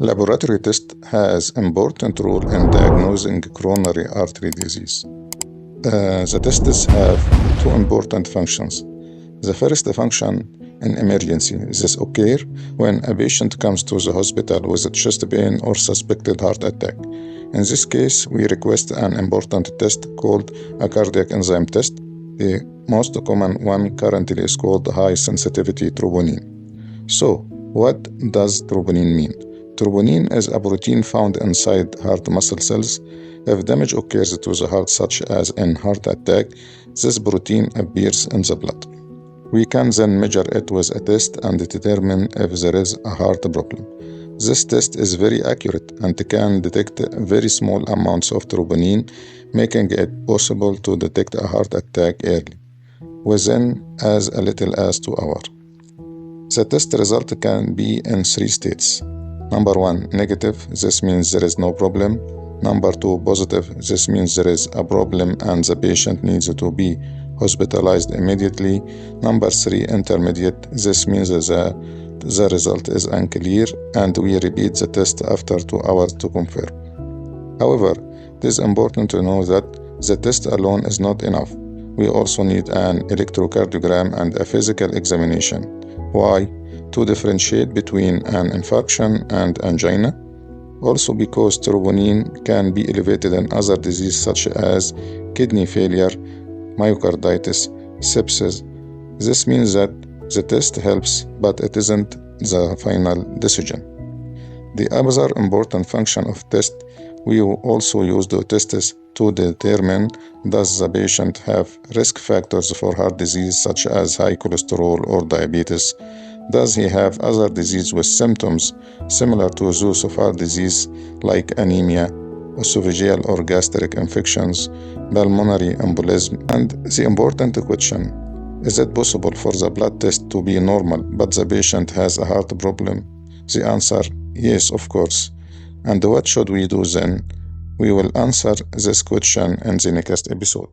Laboratory test has important role in diagnosing coronary artery disease. The tests have two important functions. The first function in emergency. This occurs when a patient comes to the hospital with chest pain or suspected heart attack. In this case, we request an important test called a cardiac enzyme test. The most common one currently is called high sensitivity troponin. So, what does troponin mean? Troponin is a protein found inside heart muscle cells. If damage occurs to the heart, such as in heart attack, this protein appears in the blood. We can then measure it with a test and determine if there is a heart problem. This test is very accurate and can detect very small amounts of troponin, making it possible to detect a heart attack early, within as little as 2 hours. The test result can be in 3 states. Number 1, negative. This means there is no problem. Number 2, positive. This means there is a problem and the patient needs to be hospitalized immediately. Number 3, intermediate. This means the result is unclear and we repeat the test after 2 hours to confirm. However, it is important to know that the test alone is not enough. We also need an electrocardiogram and a physical examination. Why? To differentiate between an infarction and angina. Also because troponin can be elevated in other diseases such as kidney failure, myocarditis, sepsis. This means that the test helps, but it isn't the final decision. The other important function of test, we also use the tests to determine does the patient have risk factors for heart disease such as high cholesterol or diabetes. Does he have other disease with symptoms similar to those of heart disease like anemia, esophageal or gastric infections, pulmonary embolism? And the important question, is it possible for the blood test to be normal but the patient has a heart problem? The answer, yes, of course. And what should we do then? We will answer this question in the next episode.